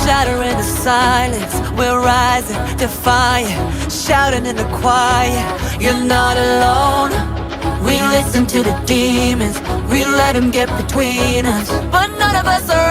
Shattering the silence, we're rising, defiant, shouting in the quiet. You're not alone. We listen to the demons, we let them get between us, but none of us are